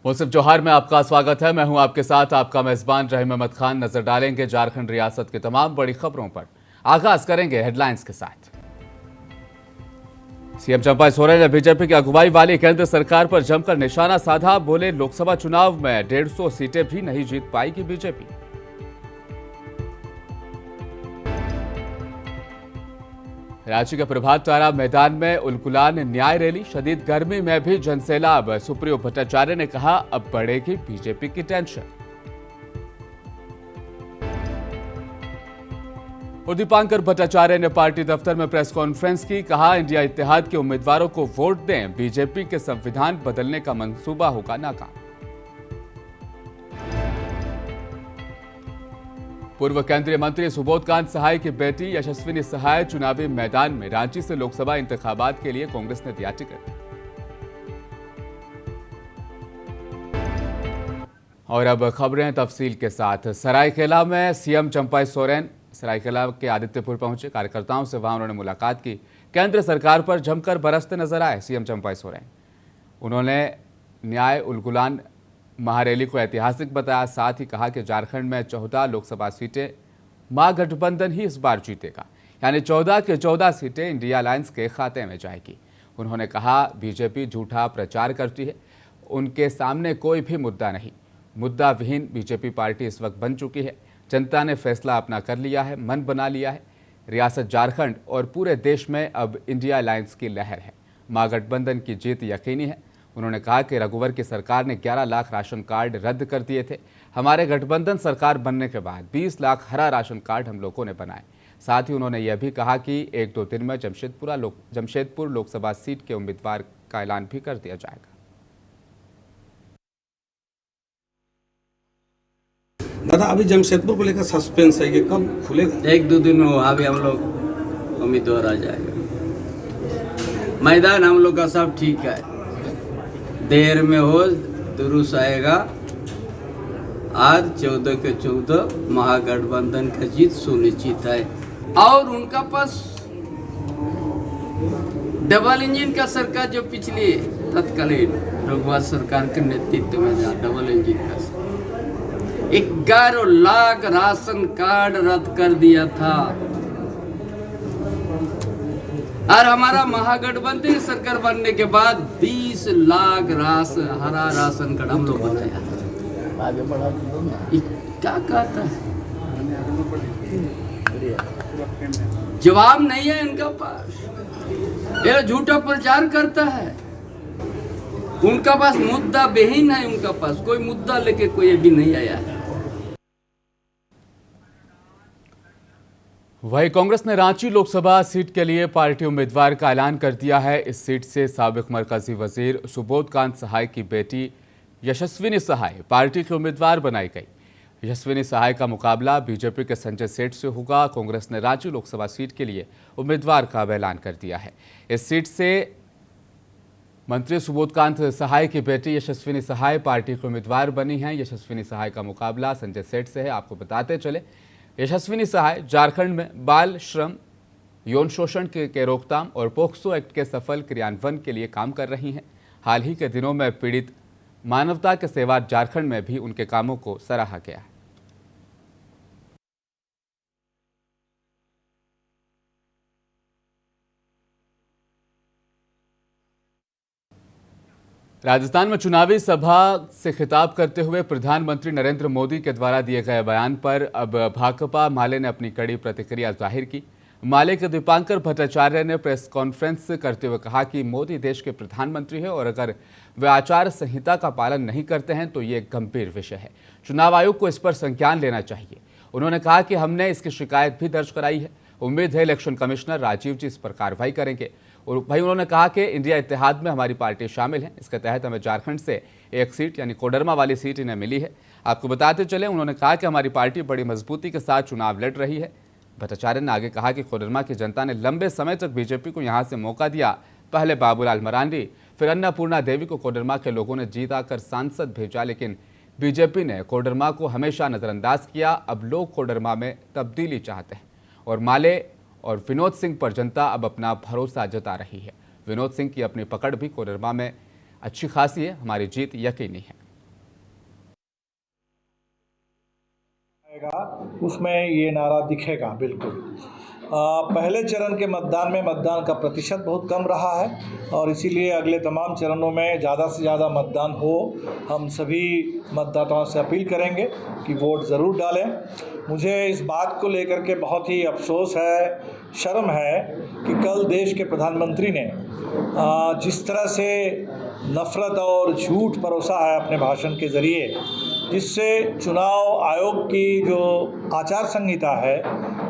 मुंसिफ जौहर में आपका स्वागत है। मैं हूं आपके साथ आपका मेजबान रहीम अहमद खान। नजर डालेंगे झारखंड रियासत की तमाम बड़ी खबरों पर। आगाज करेंगे हेडलाइंस के साथ। सीएम चंपा सोरेन ने बीजेपी की अगुवाई वाली केंद्र सरकार पर जमकर निशाना साधा। बोले, लोकसभा चुनाव में 150 सीटें भी नहीं जीत पाएगी बीजेपी। रांची के प्रभात तारा मैदान में उलगुलान न्याय रैली। शदीद गर्मी में भी जनसैलाब। सुप्रियो भट्टाचार्य ने कहा, अब बढ़ेगी बीजेपी की टेंशन। और दीपांकर भट्टाचार्य ने पार्टी दफ्तर में प्रेस कॉन्फ्रेंस की। कहा, इंडिया इत्तेहाद के उम्मीदवारों को वोट दें, बीजेपी के संविधान बदलने का मंसूबा होगा नाकाम। पूर्व केंद्रीय मंत्री सुबोधकांत सहाय की बेटी यशस्विनी सहाय चुनावी मैदान में। रांची से लोकसभा इंतखाबात के लिए कांग्रेस ने दिया टिकट। और अब खबरें तफसील के साथ। सरायकेला में सीएम चंपा सोरेन सरायकेला के आदित्यपुर पहुंचे। कार्यकर्ताओं से वहां उन्होंने मुलाकात की। केंद्र सरकार पर जमकर बरसते नजर आए सीएम चंपा सोरेन। उन्होंने न्याय उलगुलान महारैली को ऐतिहासिक बताया। साथ ही कहा कि झारखंड में 14 लोकसभा सीटें महागठबंधन ही इस बार जीतेगा, यानी 14 की 14 सीटें इंडिया अलायंस के खाते में जाएगी। उन्होंने कहा, बीजेपी झूठा प्रचार करती है, उनके सामने कोई भी मुद्दा नहीं। मुद्दा विहीन बीजेपी पार्टी इस वक्त बन चुकी है। जनता ने फैसला अपना कर लिया है, मन बना लिया है। रियासत झारखंड और पूरे देश में अब इंडिया अलायंस की लहर है। महागठबंधन की जीत यकीनी है। उन्होंने कहा कि रघुवर की सरकार ने 11 लाख राशन कार्ड रद्द कर दिए थे। हमारे गठबंधन सरकार बनने के बाद 20 लाख हरा राशन कार्ड हम लोगों ने बनाए। साथ ही उन्होंने यह भी कहा कि 1-2 दिन में जमशेदपुर लोकसभा सीट के उम्मीदवार का ऐलान भी कर दिया जाएगा। दादा, अभी जमशेदपुर को लेकर सस्पेंस है, ये कब खुलेगा? 1-2 दिन में अभी हम लोग उम्मीदवार आ जाएगा। मैदान हम लोग का सब ठीक है, देर में हो दुरुस्त आएगा। आज 14 के 14 महागठबंधन का जीत सुनिश्चित है। और उनका पास डबल इंजन का सरकार जो पिछली तत्कालीन रघुवर सरकार के नेतृत्व में था, डबल इंजन का 11 लाख राशन कार्ड रद्द कर दिया था। और हमारा महागठबंधन सरकार बनने के बाद 20 लाख हरा राशन कार्ड हम लोग बनाया। क्या कहता है, जवाब नहीं है इनका पास। ये झूठा प्रचार करता है। उनका पास मुद्दा विहीन है। उनका पास कोई मुद्दा लेके कोई अभी नहीं आया है। वहीं कांग्रेस ने रांची लोकसभा सीट के लिए पार्टी उम्मीदवार का ऐलान कर दिया है। इस सीट से साबिक मरकजी वजीर सुबोधकांत सहाय की बेटी यशस्विनी सहाय पार्टी के उम्मीदवार बनाई गई। यशस्विनी सहाय का मुकाबला बीजेपी के संजय सेठ से होगा। कांग्रेस ने रांची लोकसभा सीट के लिए उम्मीदवार का ऐलान कर दिया है। इस सीट से मंत्री सुबोधकांत सहाय की बेटी यशस्विनी सहाय पार्टी के उम्मीदवार बनी हैं। यशस्विनी सहाय का मुकाबला संजय सेठ से है। आपको बताते चले, यशस्विनी सहाय झारखंड में बाल श्रम, यौन शोषण के रोकथाम और पोक्सो एक्ट के सफल क्रियान्वयन के लिए काम कर रही हैं। हाल ही के दिनों में पीड़ित मानवता के सेवा झारखंड में भी उनके कामों को सराहा गया है। राजस्थान में चुनावी सभा से खिताब करते हुए प्रधानमंत्री नरेंद्र मोदी के द्वारा दिए गए बयान पर अब भाकपा माले ने अपनी कड़ी प्रतिक्रिया जाहिर की। माले के दीपांकर भट्टाचार्य ने प्रेस कॉन्फ्रेंस करते हुए कहा कि मोदी देश के प्रधानमंत्री हैं और अगर वे आचार संहिता का पालन नहीं करते हैं तो ये एक गंभीर विषय है। चुनाव आयोग को इस पर संज्ञान लेना चाहिए। उन्होंने कहा कि हमने इसकी शिकायत भी दर्ज कराई है। उम्मीद है इलेक्शन कमिश्नर राजीव जी इस पर कार्रवाई करेंगे। और भाई उन्होंने कहा कि इंडिया इत्तेहाद में हमारी पार्टी शामिल है। इसके तहत हमें झारखंड से एक सीट यानी कोडरमा वाली सीट इन्हें मिली है। आपको बताते चले, उन्होंने कहा कि हमारी पार्टी बड़ी मजबूती के साथ चुनाव लड़ रही है। भट्टाचार्य ने आगे कहा कि कोडरमा की जनता ने लंबे समय तक बीजेपी को यहां से मौका दिया। पहले बाबूलाल मरांडी, फिर अन्नपूर्णा देवी को कोडरमा के लोगों ने जीता कर सांसद भेजा, लेकिन बीजेपी ने कोडरमा को हमेशा नजरअंदाज किया। अब लोग कोडरमा में तब्दीली चाहते हैं और माले और विनोद सिंह पर जनता अब अपना भरोसा जता रही है। विनोद सिंह की अपनी पकड़ भी कोडरमा में अच्छी खासी है। हमारी जीत यकीनी है। उसमें ये नारा दिखेगा बिल्कुल। पहले चरण के मतदान में मतदान का प्रतिशत बहुत कम रहा है और इसीलिए अगले तमाम चरणों में ज़्यादा से ज़्यादा मतदान हो। हम सभी मतदाताओं से अपील करेंगे कि वोट ज़रूर डालें। मुझे इस बात को लेकर के बहुत ही अफसोस है, शर्म है कि कल देश के प्रधानमंत्री ने जिस तरह से नफ़रत और झूठ परोसा है अपने भाषण के ज़रिए, जिससे चुनाव आयोग की जो आचार संहिता है,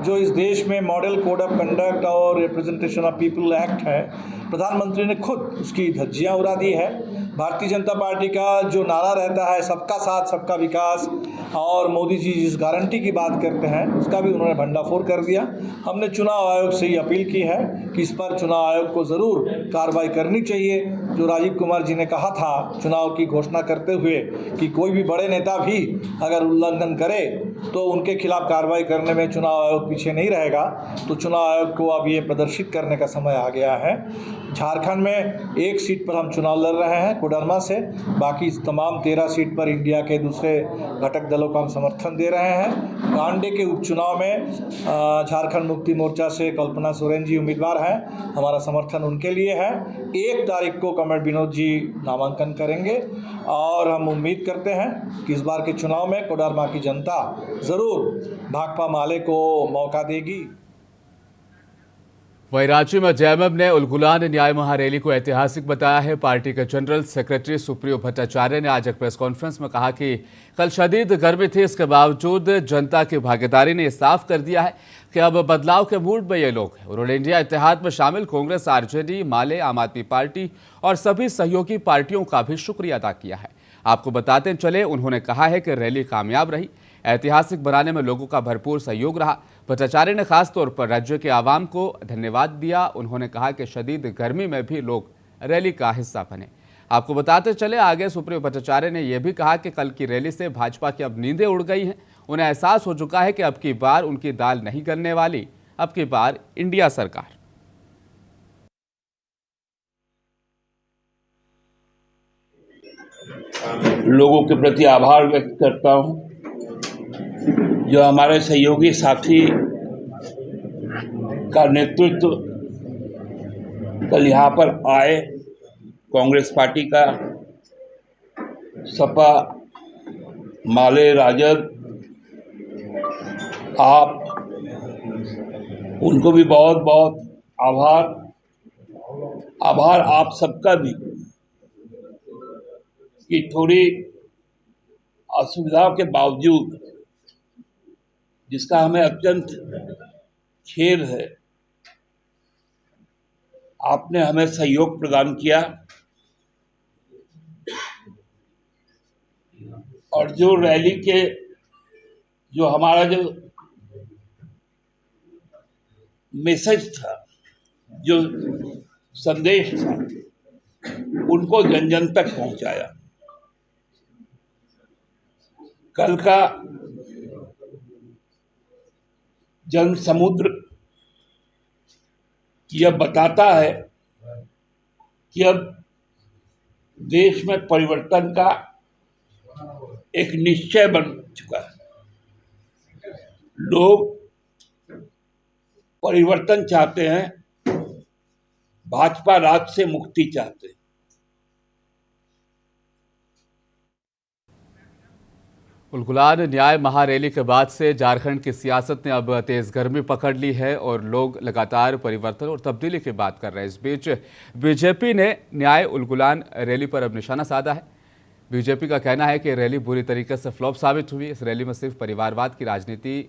जो इस देश में मॉडल कोड ऑफ कंडक्ट और रिप्रेजेंटेशन ऑफ पीपल एक्ट है, प्रधानमंत्री ने खुद उसकी धज्जियां उड़ा दी है। भारतीय जनता पार्टी का जो नारा रहता है सबका साथ सबका विकास, और मोदी जी जिस गारंटी की बात करते हैं उसका भी उन्होंने भंडाफोड़ कर दिया। हमने चुनाव आयोग से ये अपील की है कि इस पर चुनाव आयोग को ज़रूर कार्रवाई करनी चाहिए। जो राजीव कुमार जी ने कहा था चुनाव की घोषणा करते हुए कि कोई भी बड़े नेता भी अगर उल्लंघन करे तो उनके खिलाफ कार्रवाई करने में चुनाव आयोग पीछे नहीं रहेगा, तो चुनाव आयोग को अब ये प्रदर्शित करने का समय आ गया है। झारखंड में एक सीट पर हम चुनाव लड़ रहे हैं कोडरमा से, बाकी तमाम 13 सीट पर इंडिया के दूसरे घटक दलों को हम समर्थन दे रहे हैं। कांडे के उपचुनाव में झारखंड मुक्ति मोर्चा से कल्पना सोरेन जी उम्मीदवार हैं, हमारा समर्थन उनके लिए है। 1 तारीख को कमर विनोद जी नामांकन करेंगे और हम उम्मीद करते हैं कि इस बार के चुनाव में कोडरमा की जनता ज़रूर भाकपा माले को मौका देगी। वहीं रांची में जेएमएम ने उलगुलान न्याय महारैली को ऐतिहासिक बताया है। पार्टी के जनरल सेक्रेटरी सुप्रियो भट्टाचार्य ने आज एक प्रेस कॉन्फ्रेंस में कहा कि कल शदीद गर्मी थी, इसके बावजूद जनता की भागीदारी ने साफ कर दिया है कि अब बदलाव के मूड में ये लोग हैं। उन्होंने इंडिया इत्तेहाद में शामिल कांग्रेस, आरजेडी, माले, आम आदमी पार्टी और सभी सहयोगी पार्टियों का भी शुक्रिया अदा किया है। आपको बताते चले, उन्होंने कहा है कि रैली कामयाब रही, ऐतिहासिक बनाने में लोगों का भरपूर सहयोग रहा। भट्टाचार्य ने खास तौर पर राज्य के आवाम को धन्यवाद दिया। उन्होंने कहा कि शदीद गर्मी में भी लोग रैली का हिस्सा बने। आपको बताते चले आगे सुप्रियो भट्टाचार्य ने यह भी कहा कि कल की रैली से भाजपा की अब नींदें उड़ गई हैं। उन्हें एहसास हो चुका है कि अब की बार उनकी दाल नहीं गलने वाली, अब की बार इंडिया सरकार। लोगों के प्रति आभार व्यक्त करता हूं जो हमारे सहयोगी साथी का नेतृत्व कल यहाँ पर आए। कांग्रेस पार्टी का, सपा, माले, राजद, आप, उनको भी बहुत बहुत आभार आप सबका भी कि थोड़ी असुविधाओं के बावजूद, जिसका हमें अत्यंत खेद है, आपने हमें सहयोग प्रदान किया और जो रैली के जो हमारा जो मैसेज था, जो संदेश था, उनको जन जन तक पहुंचाया। कल का जन समुद्र यह बताता है कि अब देश में परिवर्तन का एक निश्चय बन चुका है। लोग परिवर्तन चाहते हैं, भाजपा राज से मुक्ति चाहते हैं। उलगुलान न्याय महारैली के बाद से झारखंड की सियासत ने अब तेज गर्मी पकड़ ली है और लोग लगातार परिवर्तन और तब्दीली की बात कर रहे हैं। इस बीच बीजेपी ने न्याय उलगुलान रैली पर अब निशाना साधा है। बीजेपी का कहना है कि रैली बुरी तरीके से फ्लॉप साबित हुई। इस रैली में सिर्फ परिवारवाद की राजनीति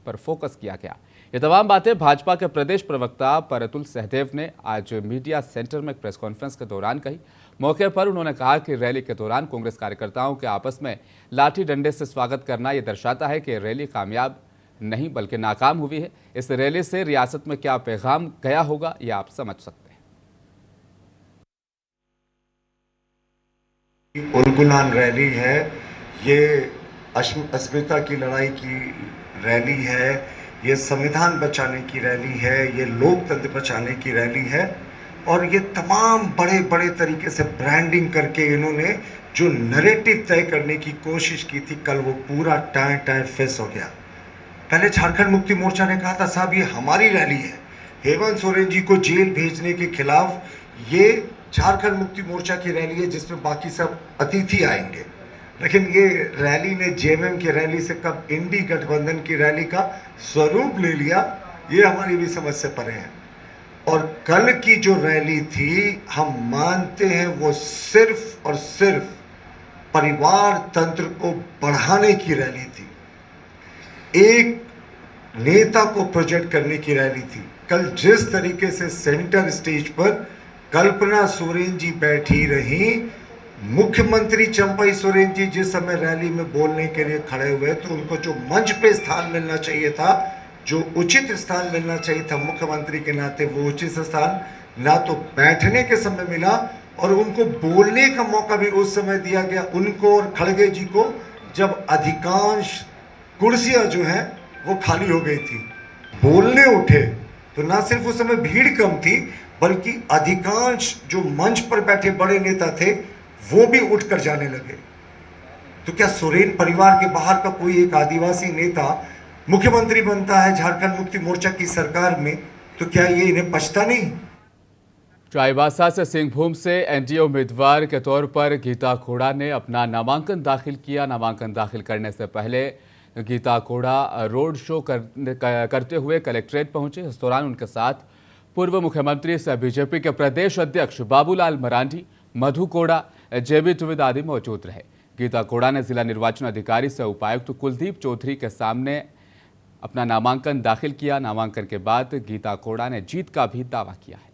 पर फोकस किया गया। ये तमाम बातें भाजपा के प्रदेश प्रवक्ता परतुल सहदेव ने आज मीडिया सेंटर में एक प्रेस कॉन्फ्रेंस के दौरान कही। मौके पर उन्होंने कहा कि रैली के दौरान कांग्रेस कार्यकर्ताओं के आपस में लाठी डंडे से स्वागत करना ये दर्शाता है कि रैली कामयाब नहीं बल्कि नाकाम हुई है। इस रैली से रियासत में क्या पैगाम गया होगा, ये आप समझ सकते हैं। उलगुलान रैली है, ये अस्मिता की लड़ाई की रैली है, ये संविधान बचाने की रैली है, ये लोकतंत्र बचाने की रैली है। और ये तमाम बड़े बड़े तरीके से ब्रांडिंग करके इन्होंने जो नैरेटिव तय करने की कोशिश की थी, कल वो पूरा टाइम फेस हो गया। पहले झारखंड मुक्ति मोर्चा ने कहा था साहब ये हमारी रैली है, हेमंत सोरेन जी को जेल भेजने के खिलाफ ये झारखंड मुक्ति मोर्चा की रैली है जिसमें बाकी सब अतिथि आएंगे। लेकिन ये रैली ने जेएमएम की रैली से कब इंडी गठबंधन की रैली का स्वरूप ले लिया, ये हमारी भी समझ से परे है। और कल की जो रैली थी हम मानते हैं वो सिर्फ और सिर्फ परिवार तंत्र को बढ़ाने की रैली थी, एक नेता को प्रोजेक्ट करने की रैली थी। कल जिस तरीके से सेंटर स्टेज पर कल्पना सोरेन जी बैठी रही, मुख्यमंत्री चंपाई सोरेन जी जिस समय रैली में बोलने के लिए खड़े हुए तो उनको जो मंच पे स्थान मिलना चाहिए था, जो उचित स्थान मिलना चाहिए था मुख्यमंत्री के नाते, वो उचित स्थान ना तो बैठने के समय मिला और उनको बोलने का मौका भी उस समय दिया गया उनको और खड़गे जी को, जब अधिकांश कुर्सियां जो हैं वो खाली हो गई थी। बोलने उठे तो ना सिर्फ उस समय भीड़ कम थी बल्कि अधिकांश जो मंच पर बैठे बड़े नेता थे वो भी उठकर जाने लगे। तो क्या सोरेन परिवार के बाहर का कोई एक आदिवासी नेता मुख्यमंत्री बनता है झारखंड मुक्ति मोर्चा की सरकार में, तो क्या ये इन्हें पछता नहीं? चाईबासा से सिंहभूम से एनडीए उम्मीदवार के तौर पर गीता कोड़ा ने अपना नामांकन दाखिल किया। नामांकन दाखिल करने से पहले गीता कोड़ा रोड शो करते हुए कलेक्ट्रेट पहुंचे। इस दौरान उनके साथ पूर्व मुख्यमंत्री से बीजेपी के प्रदेश अध्यक्ष बाबूलाल मरांडी, मधु कोड़ा, जेबी तुविद आदि मौजूद रहे। गीता कोड़ा ने जिला निर्वाचन अधिकारी से उपायुक्त कुलदीप चौधरी के सामने अपना नामांकन दाखिल किया। नामांकन के बाद गीता कोड़ा ने जीत का भी दावा किया है।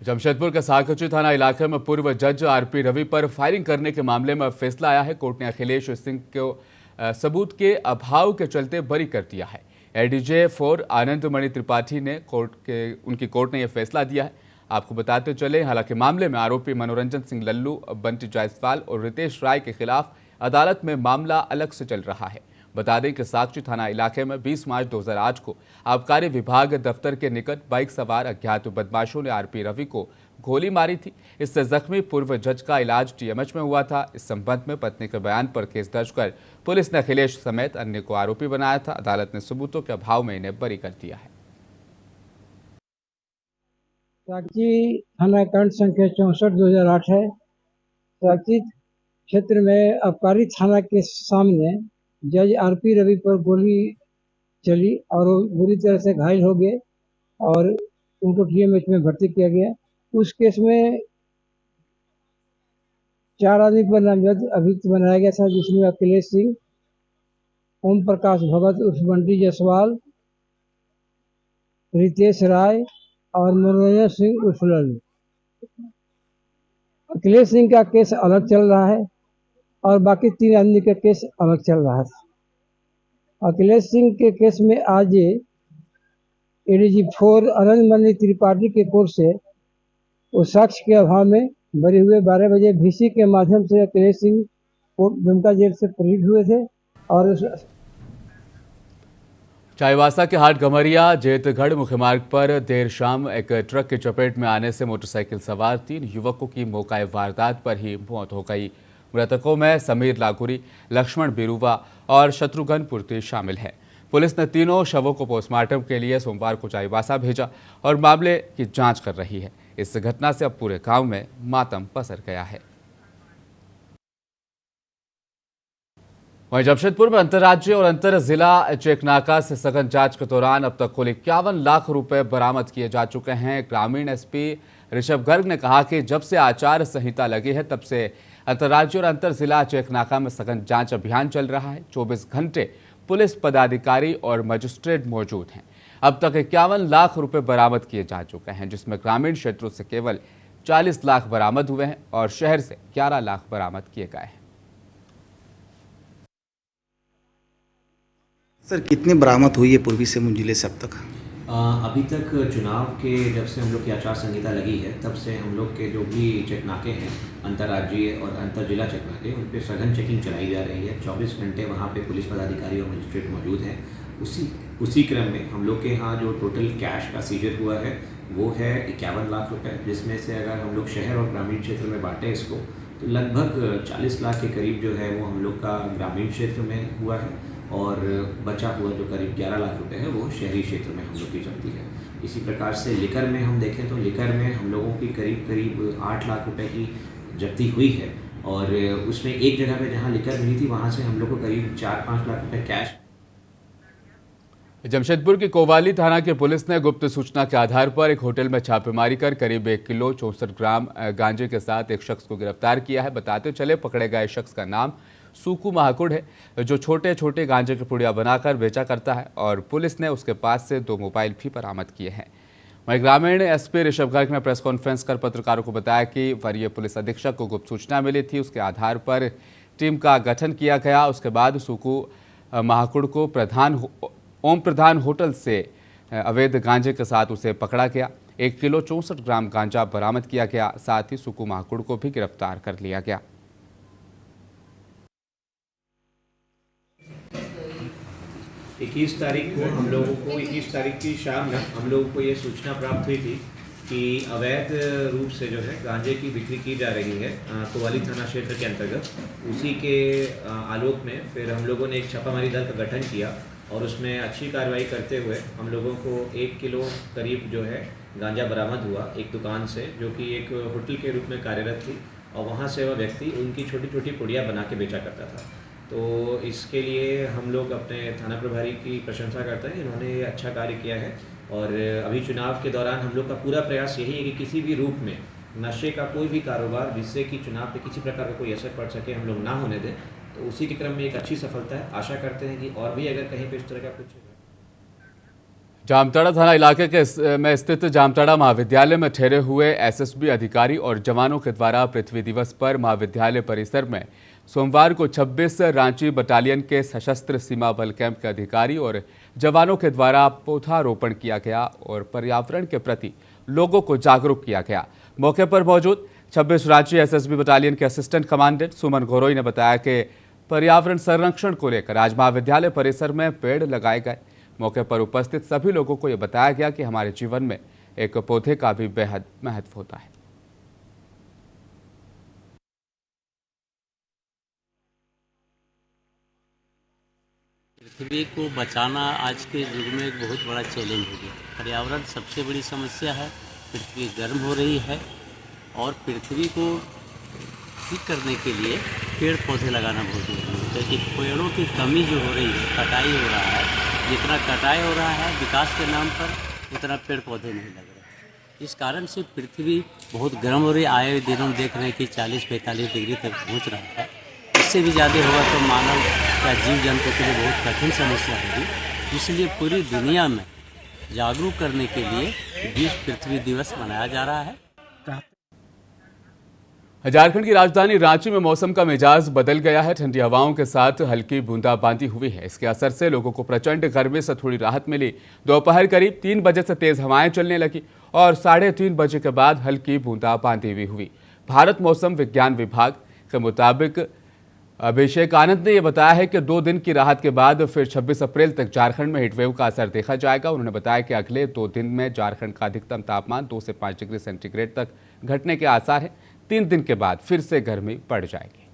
जमशेदपुर के साकची थाना इलाके में पूर्व जज आरपी रवि पर फायरिंग करने के मामले में फैसला आया है। कोर्ट ने अखिलेश सिंह को सबूत के अभाव के चलते बरी कर दिया है। एडीजे 4 आनंद मणि त्रिपाठी ने उनकी कोर्ट ने यह फैसला दिया है। आपको बताते चले, हालांकि मामले में आरोपी मनोरंजन सिंह लल्लू, बंटी जायसवाल और रितेश राय के खिलाफ अदालत में मामला अलग से चल रहा है। बता दें कि साकची थाना इलाके में 20 मार्च 2008 को आबकारी विभाग दफ्तर के निकट बाइक सवार अज्ञात बदमाशों ने आरपी रवि को गोली मारी थी। इससे जख्मी पूर्व जज का इलाज टीएमएच में हुआ था। इस संबंध में पत्नी के बयान पर केस दर्ज कर पुलिस ने अखिलेश समेत अन्य को आरोपी बनाया था। अदालत ने सबूतों के अभाव में इन्हें बरी कर दिया है। साकची थाना कांड संख्या 64/2008 है। साकची क्षेत्र में आबकारी थाना के सामने जज आरपी रवि पर गोली चली और वो बुरी तरह से घायल हो गए और उनको टीएमएच में भर्ती किया गया। उस केस में 4 आदमी पर नामजद अभियुक्त बनाया गया था, जिसमें अखिलेश सिंह, ओम प्रकाश भगत उर्फ बंटी जायसवाल, रितेश राय और मनोरंजन सिंह उर्फ लल्लू। अखिलेश सिंह का केस अलग चल रहा है और बाकी 3 आदमी का केस अलग चल रहा था। अखिलेश सिंह के केस में आज एडीजी 4 आनंद मणि त्रिपाठी के कोर्ट से वो साक्ष्य के अभाव में बरी हुए। 12 बजे VC के माध्यम से अखिलेश सिंह कोर्ट दुमका जेल से प्रेरित हुए थे और चाईबासा के हाट गमरिया जेतगढ़ मुख्य मार्ग पर देर शाम एक ट्रक की चपेट में आने से मोटरसाइकिल सवार 3 युवकों की मौका वारदात पर ही मौत हो गई। मृतकों में समीर लागुरी, लक्ष्मण बिरुवा और शत्रुघ्न पुर्ती शामिल है। पुलिस ने तीनों शवों को पोस्टमार्टम के लिए सोमवार को चाईबासा भेजा और मामले की जांच कर रही है। इस घटना से अब पूरे गांव में मातम पसर गया है। वहीं जमशेदपुर में अंतर्राज्यीय और अंतर जिला चेकनाका से सघन जांच के दौरान अब तक कुल 51 लाख रुपए बरामद किए जा चुके हैं। ग्रामीण एसपी ऋषभ गर्ग ने कहा कि जब से आचार संहिता लगी है तब से अंतर्राज्यीय और अंतर जिला चेकनाका में सघन जांच अभियान चल रहा है। 24 घंटे पुलिस पदाधिकारी और मजिस्ट्रेट मौजूद हैं। अब तक 51 लाख रुपए बरामद किए जा चुके हैं, जिसमें ग्रामीण क्षेत्रों से केवल 40 लाख बरामद हुए हैं और शहर से 11 लाख बरामद किए गए हैं। सर, कितनी बरामद हुई है पूर्वी सिंहभूम जिले से अब तक? अभी तक चुनाव के जब से हम लोग की आचार संहिता लगी है तब से हम लोग के जो भी चेकनाके हैं, अंतर्राज्यीय और अंतर जिला चेकनाके, उन पर सघन चेकिंग चलाई जा रही है। 24 घंटे वहाँ पे पुलिस पदाधिकारी और मजिस्ट्रेट मौजूद हैं। उसी क्रम में हम लोग के यहाँ जो टोटल कैश का सीजर हुआ है वो है 51 लाख रुपए, जिसमें से अगर हम लोग शहर और ग्रामीण क्षेत्र में बांटें इसको, तो लगभग 40 लाख के करीब जो है वो हम लोग का ग्रामीण क्षेत्र में हुआ है, और बचा हुआ जो करीब 11 लाख रुपए है वो शहरी क्षेत्र में हम लोग की जब्ती है। इसी प्रकार से लिकर में हम देखें तो लिकर में हम लोगों की करीब 8 लाख रुपए की जब्ती हुई है, और उसमें एक जगह पे जहाँ लिकर मिली थी वहाँ से हम लोग को करीब 4-5 लाख रुपए कैश। जमशेदपुर की कोवाली थाना की पुलिस ने गुप्त सूचना के आधार पर एक होटल में छापेमारी कर करीब 1 किलो 64 ग्राम गांजे के साथ एक शख्स को गिरफ्तार किया है। बताते चले पकड़े गए शख्स का नाम सुकू महाकुड़ है, जो छोटे छोटे गांजे की पुड़िया बनाकर बेचा करता है, और पुलिस ने उसके पास से 2 मोबाइल भी बरामद किए हैं। वहीं ग्रामीण एसपी ऋषभ गर्ग ने प्रेस कॉन्फ्रेंस कर पत्रकारों को बताया कि वरीय पुलिस अधीक्षक को गुप्त सूचना मिली थी, उसके आधार पर टीम का गठन किया गया। उसके बाद सुकू महाकुड़ को ओम प्रधान होटल से अवैध गांजे के साथ उसे पकड़ा गया। 1 किलो 64 ग्राम गांजा बरामद किया गया। साथ ही सुकू महाकुड़ को भी गिरफ्तार कर लिया गया। 21 तारीख को हम लोगों को 21 तारीख की शाम में हम लोगों को ये सूचना प्राप्त हुई थी कि अवैध रूप से जो है गांजे की बिक्री की जा रही है कोवाली थाना क्षेत्र के अंतर्गत। उसी के आलोक में फिर हम लोगों ने एक छापामारी दल का गठन किया, और उसमें अच्छी कार्रवाई करते हुए हम लोगों को 1 किलो करीब जो है गांजा बरामद हुआ एक दुकान से, जो कि एक होटल के रूप में कार्यरत थी, और वहाँ से वह व्यक्ति उनकी छोटी छोटी पुड़िया बना के बेचा करता था। तो इसके लिए हम लोग अपने थाना प्रभारी की प्रशंसा करते हैं, इन्होंने अच्छा कार्य किया है। और अभी चुनाव के दौरान हम लोग का पूरा प्रयास यही है कि किसी भी रूप में नशे का कोई भी कारोबार जिससे कि चुनाव पे किसी प्रकार का कोई असर पड़ सके हम लोग ना होने दें। तो उसी के क्रम में एक अच्छी सफलता है। आशा करते हैं कि और भी अगर कहीं पे इस तरह का कुछ जामताड़ा थाना इलाके में स्थित जामताड़ा महाविद्यालय में ठहरे हुए एसएसबी अधिकारी और जवानों के द्वारा पृथ्वी दिवस पर महाविद्यालय परिसर में सोमवार को 26 रांची बटालियन के सशस्त्र सीमा बल कैंप के अधिकारी और जवानों के द्वारा पौधारोपण किया गया और पर्यावरण के प्रति लोगों को जागरूक किया गया। मौके पर मौजूद 26 रांची एसएसबी बटालियन के असिस्टेंट कमांडेंट सुमन गोरोई ने बताया कि पर्यावरण संरक्षण को लेकर आज महाविद्यालय परिसर में पेड़ लगाए गए। मौके पर उपस्थित सभी लोगों को यह बताया गया कि हमारे जीवन में एक पौधे का भी बेहद महत्व होता है। पृथ्वी को बचाना आज के युग में एक बहुत बड़ा चैलेंज हो गया। पर्यावरण सबसे बड़ी समस्या है। पृथ्वी गर्म हो रही है और पृथ्वी को ठीक करने के लिए पेड़ पौधे लगाना बहुत जरूरी है। तो एक पेड़ों की कमी जो हो रही है, कटाई हो रहा है, जितना कटाई हो रहा है विकास के नाम पर उतना पेड़ पौधे नहीं लग रहे। इस कारण से पृथ्वी बहुत गर्म हो रही है। आए दिन हम देख रहे हैं कि 40-45 डिग्री तक पहुंच रहा है। इससे भी ज़्यादा होगा तो मानव या जीव जंतु के लिए बहुत कठिन समस्या होगी। इसलिए पूरी दुनिया में जागरूक करने के लिए विश्व पृथ्वी दिवस मनाया जा रहा है। झारखंड की राजधानी रांची में मौसम का मिजाज बदल गया है। ठंडी हवाओं के साथ हल्की बूंदाबांदी हुई है। इसके असर से लोगों को प्रचंड गर्मी से थोड़ी राहत मिली। दोपहर करीब 3 बजे से तेज हवाएं चलने लगी और 3:30 बजे के बाद हल्की बूंदाबांदी भी हुई। भारत मौसम विज्ञान विभाग के मुताबिक अभिषेक आनंद ने यह बताया है कि 2 दिन की राहत के बाद फिर 26 अप्रैल तक झारखंड में हीटवेव का असर देखा जाएगा। उन्होंने बताया कि अगले 2 दिन में झारखंड का अधिकतम तापमान 2 से 5 डिग्री सेंटीग्रेड तक घटने के आसार हैं। 3 दिन के बाद फिर से गर्मी बढ़ जाएगी।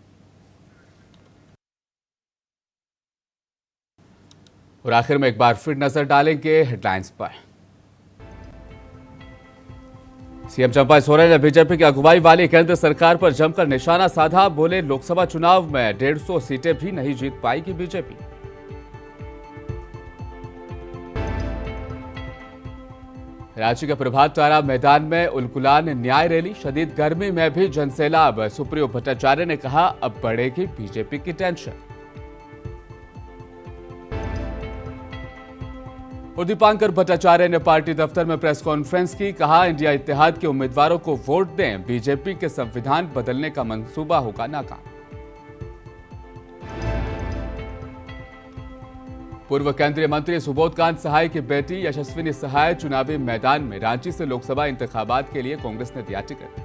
और आखिर में एक बार फिर नजर डालेंगे हेडलाइंस पर। सीएम चंपा सोरेन ने बीजेपी की अगुवाई वाली केंद्र सरकार पर जमकर निशाना साधा। बोले लोकसभा चुनाव में 150 सीटें भी नहीं जीत पाएगी बीजेपी। रांची के प्रभात तारा मैदान में उलगुलान न्याय रैली। शदीद गर्मी में भी जनसैलाब। सुप्रियो भट्टाचार्य ने कहा अब बढ़ेगी बीजेपी की टेंशन। और दीपांकर भट्टाचार्य ने पार्टी दफ्तर में प्रेस कॉन्फ्रेंस की। कहा इंडिया इत्तेहाद के उम्मीदवारों को वोट दें, बीजेपी के संविधान बदलने का मंसूबा होगा नाकाम। पूर्व केंद्रीय मंत्री सुबोधकांत सहाय की बेटी यशस्विनी सहाय चुनावी मैदान में। रांची से लोकसभा इंतखाबात के लिए कांग्रेस ने दिया टिकट।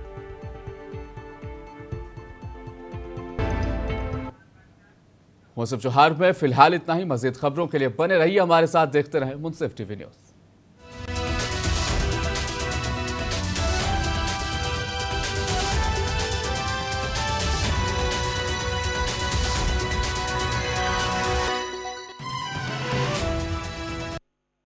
मौसम जोहार में फिलहाल इतना ही। मजीद खबरों के लिए बने रहिए हमारे साथ। देखते रहें मुंसिफ टीवी न्यूज।